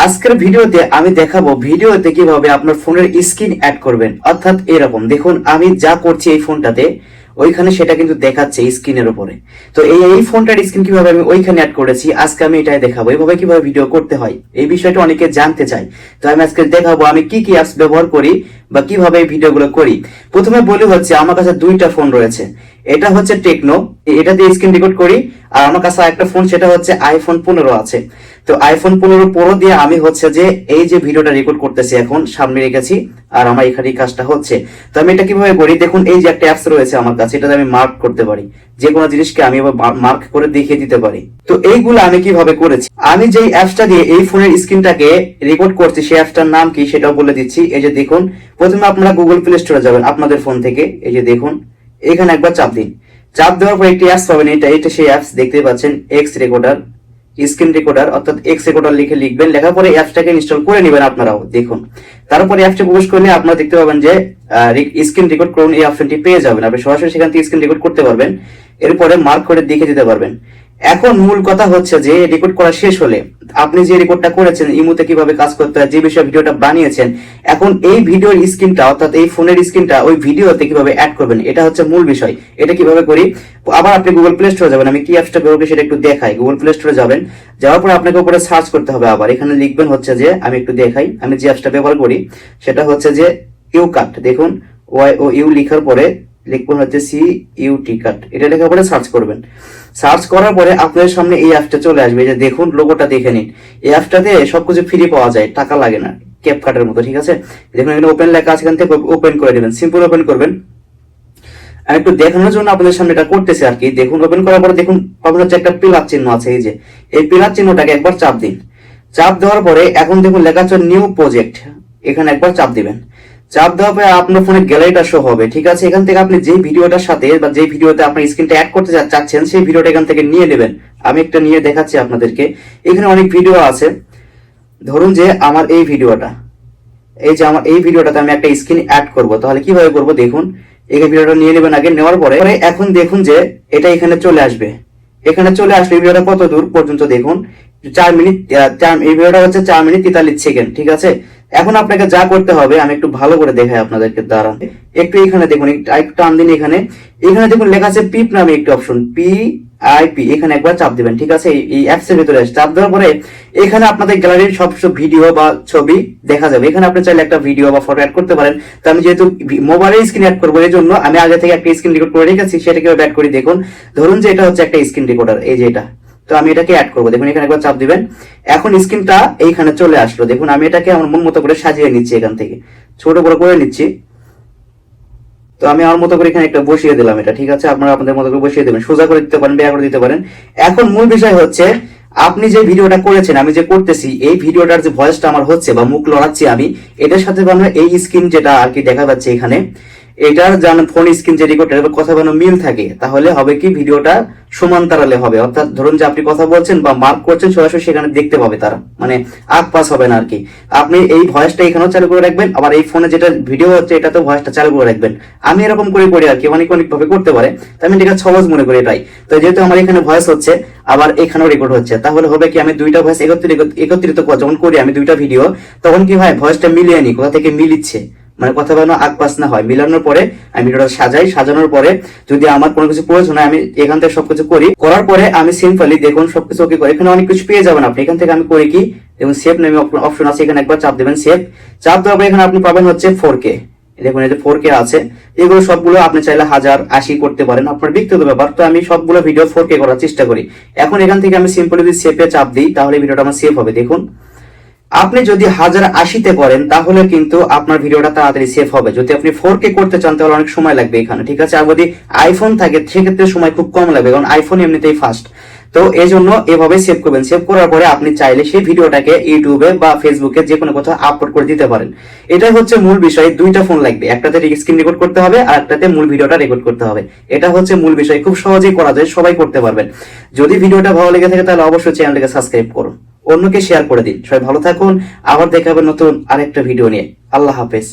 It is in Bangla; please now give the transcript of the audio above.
আজকের ভিডিওতে আমি দেখাবো ভিডিওতে কিভাবে আপনার ফোনের স্ক্রিন অ্যাড করবেন। অর্থাৎ এরকম দেখুন, আমি যা করছি এই ফোনটাতে ওইখানে সেটা কিন্তু দেখাচ্ছে স্ক্রিনের উপরে। তো এই ফোনটার স্ক্রিন কিভাবে আমি ওইখানে অ্যাড করেছি আজকে আমি এটাই দেখাবো। এইভাবে কিভাবে ভিডিও করতে হয় এই বিষয়টা অনেকে জানতে চায়। তো আমি আজকে দেখাবো আমি কি কি অ্যাপস ব্যবহার করি বা কিভাবে এই ভিডিওগুলো করি। প্রথমে বলি হচ্ছে আমার কাছে দুইটা ফোন রয়েছে। এটা হচ্ছে টেকনো, এটা দিয়ে স্ক্রিন রেকর্ড করি। আর আমার কাছে একটা ফোন, সেটা হচ্ছে আইফোন 15 আছে। তো আইফোন 15 প্রো দিয়ে আমি হচ্ছে যে এই যে ভিডিওটা রেকর্ড করতেছি এখন সামনে রেখেছি, আর আমার এখানে কাজটা হচ্ছে। তো আমি এটা কিভাবে করি দেখুন, এই যে একটা অ্যাপস রয়েছে আমার কাছে, এটাতে আমি মার্ক করতে পারি যে কোনো জিনিসকে আমি মার্ক করে দেখিয়ে দিতে পারি। তো এইগুলো আমি কিভাবে করেছি, আমি যেই অ্যাপসটা দিয়ে এই ফোনের স্ক্রিনটাকে রেকর্ড করছি সেই অ্যাপসটার নাম কি সেটাও বলে দিচ্ছি। এই যে দেখুন, প্রথমে আপনারা গুগল প্লে স্টোরে যাবেন আপনাদের ফোন থেকে। এই যে দেখুন, এখানে একবার চাপ দিন। চাপ দেওয়ার পর একটি অ্যাপস পাবেন, এটা সেই অ্যাপস দেখতে পাচ্ছেন, এক্স রেকর্ডার, স্ক্রিন রেকর্ডার অর্থাৎ এক্স রেকর্ডার লিখে লিখবেন। লেখার পরে অ্যাপসটাকে ইনস্টল করে নেবেন আপনারাও। দেখুন, তারপরে অ্যাপসে প্রবেশ করলে আপনারা দেখতে পাবেন যে স্ক্রিন রেকর্ড করুন, এই অপশনটি পেয়ে যাবেন। আপনি সরাসরি সেখান থেকে স্ক্রিন রেকর্ড করতে পারবেন, এরপরে মার্ক করে দেখে দিতে পারবেন। এখন মূল কথা হচ্ছে যে রেকর্ড করা শেষ হলে আপনি যে রেকর্ডটা করেছেন ইমুতে কিভাবে কাজ করতে হয়, যে বিষয়ে ভিডিওটা বানিয়েছেন, এখন এই ভিডিওর স্ক্রিনটা অর্থাৎ এই ফোনের স্ক্রিনটা ওই ভিডিওতে কিভাবে অ্যাড করবেন, এটা হচ্ছে মূল বিষয়। এটা কিভাবে করি, আবার আপনি গুগল প্লে স্টোরে যাবেন। আমি কি অ্যাপসটা ব্যবহার করি সেটা একটু দেখাই। গুগল প্লে স্টোরে যাবেন, যাওয়ার পরে আপনাকে উপরে সার্চ করতে হবে। আবার এখানে লিখবেন হচ্ছে যে, আমি একটু দেখাই, আমি যে অ্যাপসটা ব্যবহার করি সেটা হচ্ছে যে ইউকাট। দেখুন, ওয়াই ও ইউ লিখার পরে লিখবেন হচ্ছে সি ইউটি কাট, এটা লেখার পরে সার্চ করবেন। সার্চ করার পরে আপনাদের সামনে এই অ্যাপটা চলে আসবে। যে দেখুন, লোগোটা দেখে নিন। এই অ্যাপটাতে সবকিছু ফ্রি পাওয়া যায়, টাকা লাগে না, ক্যাপকাটের মতো। ঠিক আছে, দেখুন এখানে ওপেন লেখা আছে, এখান থেকে ওপেন করে দেবেন, সিম্পল ওপেন করবেন। আমি একটু দেখানোর জন্য আপনাদের সামনে এটা করতেছি আর কি। দেখুন, ওপেন করার পরে দেখুন পাবেন হচ্ছে একটা পিলার চিহ্ন আছে। এই যে এই পিলার চিহ্নটাকে একবার চাপ দিন। চাপ দেওয়ার পরে এখন দেখুন লেখা আছে নিউ প্রজেক্ট, এখানে একবার চাপ দিবেন। চাপ দেওয়ার পরে আপনার ফোনে গ্যালারিটা শো হবে। ঠিক আছে, এখান থেকে আপনি যে ভিডিওটার সাথে বা যে ভিডিওতে আপনার স্ক্রিনটা অ্যাড করতে চাচ্ছেন সেই ভিডিওটা এখান থেকে নিয়ে নেবেন। আমি একটা নিয়ে দেখাচ্ছি আপনাদেরকে। এখানে অনেক ভিডিও আছে। ধরুন যে আমার এই ভিডিওটা, এই যে আমার এই ভিডিওটাতে আমি একটা স্ক্রিন অ্যাড করব, তাহলে কিভাবে করব দেখুন। এই ভিডিওটা নিয়ে নেবেন আগে, নেওয়ার পরে এখন দেখুন যে এটা এখানে চলে আসবে। এখানে চলে আসলে এই ভিডিওটা কত দূর পর্যন্ত দেখুন, 4 মিনিট। এই ভিডিওটা হচ্ছে 4 মিনিট 43 সেকেন্ড। ঠিক আছে, এখন আপনাকে যা করতে হবে আমি একটু ভালো করে দেখাই আপনাদেরকে, দাঁড়ান একটু। এখানে দেখুন, একটু টান দিন। এখানে দেখুন লেখা আছে পিপ নামে একটি অপশন, PIP, এখানে একবার চাপ দিবেন। ঠিক আছে, এই অ্যাপস এর ভিতরে চাপ দেওয়ার পরে এখানে আপনাদের গ্যালারির সব ভিডিও বা ছবি দেখা যাবে। এখানে আপনি চাইলে একটা ভিডিও বা ফটো অ্যাড করতে পারেন। তো আমি যেহেতু মোবাইলে স্ক্রিন অ্যাড করবো, এই জন্য আমি আগে থেকে একটা স্ক্রিন রেকর্ড করে রেখেছি, সেটাকে অ্যাড করি। দেখুন, ধরুন যে এটা হচ্ছে একটা স্ক্রিন রেকর্ডার, এই যে এটা। তো আমি এটাকে অ্যাড করবো। দেখুন এখানে একবার চাপ দিবেন, এখন স্ক্রিনটা এইখানে চলে আসলো। দেখুন আমি এটাকে আমার মন মতো করে সাজিয়ে নিচ্ছি, এখান থেকে ছোট বড় করে নিচ্ছি। তো আমি আমার মতো করে এখানে একটা বসিয়ে দিলাম এটা। ঠিক আছে, আপনারা আপনাদের মতো করে বসিয়ে দেবেন, সোজা করে দিতে পারেন, বেয়া করে দিতে পারেন। এখন মূল বিষয় হচ্ছে আপনি যে ভিডিওটা করেছেন, আমি যে করতেছি এই ভিডিওটার যে ভয়েসটা আমার হচ্ছে বা মুখ লড়াচ্ছি আমি, এটার সাথে বানানো এই স্ক্রিন যেটা আর কি দেখা যাচ্ছে এখানে, এটার যেন ফোন স্ক্রিন যে রেকর্ডের কথা বানানো মিল থাকে, তাহলে হবে কি ভিডিওটা সমান্তরালে হবে। অর্থাৎ ধরুন যে আপনি কথা বলছেন বা মার্ক করছেন, সরাসরি সেখানে দেখতে পাবে তারা, মানে আগ পাস হবে না আর কি। আপনি এই ভয়েসটা এখানেও চালু করে রাখবেন, আবার এই ফোনে যেটা ভিডিও হচ্ছে এটাতে ভয়েসটা চালু করে রাখবেন। আমি এরকম করে করি আর কি, অনেক ভাবে করতে পারে। তো আমি এটা সহজ মনে করি এটাই। তো যেহেতু আমার এখানে ভয়েস হচ্ছে আবার এখানেও রেকর্ড হচ্ছে, তাহলে হবে কি আমি দুইটা ভয়েস একত্রিত যখন করি আমি দুইটা ভিডিও, তখন কি হয় ভয়েসটা মিলিয়ে নি, কোথা থেকে মিলিচ্ছে, মানে কথা বানানো আগ পাস না হয়। মিলানোর পরে আমি ভিডিওটা সাজাই, সাজানোর পরে যদি আমার কোনো কিছু প্রয়োজন হয় আমি এখান থেকে সবকিছু করি। করার পরে আমি সিম্পলি দেখুন সবকিছু ওকে করি। এখানে অনেক কিছু পেয়ে যাবেন আপনি। এখান থেকে আমি করি কি, এবং সেভ নামে অপশন আছে, এখানে একবার চাপ দেবেন। সেভ চাপ দেওয়ার পরে এখানে আপনি পাবেন হচ্ছে 4K। দেখুন এই যে 4K আছে, এগুলো সবগুলো আপনি চাইলে 1080 করতে পারেন, আপনার ব্যক্তিগত ব্যাপার। তো আমি সবগুলো ভিডিও 4K করার চেষ্টা করি। এখন এখান থেকে আমি সিম্পলি যদি সেভে চাপ দিই তাহলে ভিডিওটা আমার সেভ হবে। দেখুন, আপনি যদি 1080-তে করেন তাহলে কিন্তু আপনার ভিডিওটা তাড়াতাড়ি সেভ হবে। যদি আপনি 4K করতে চান তাহলে অনেক সময় লাগবে এখানে। ঠিক আছে, আর যদি আইফোন থাকে সেক্ষেত্রে সময় খুব কম লাগবে, কারণ আইফোন এমনিতেই ফাস্ট। তো এই জন্য এভাবে সেভ করবেন। সেভ করার পরে আপনি চাইলে সেই ভিডিওটাকে ইউটিউবে বা ফেসবুকে যে কোনো কোথাও আপলোড করে দিতে পারেন। এটাই হচ্ছে মূল বিষয়। দুইটা ফোন লাগবে, একটাতে স্ক্রিন রেকর্ড করতে হবে আর একটাতে মূল ভিডিওটা রেকর্ড করতে হবে। এটা হচ্ছে মূল বিষয়, খুব সহজেই করা যায়, সবাই করতে পারবেন। যদি ভিডিওটা ভালো লেগে থাকে তাহলে অবশ্যই চ্যানেলটাকে সাবস্ক্রাইব করুন, অন্যকে শেয়ার করে দিন। সবাই ভালো থাকুন, আবার দেখা হবে নতুন আরেকটা ভিডিও নিয়ে। আল্লাহ হাফেজ।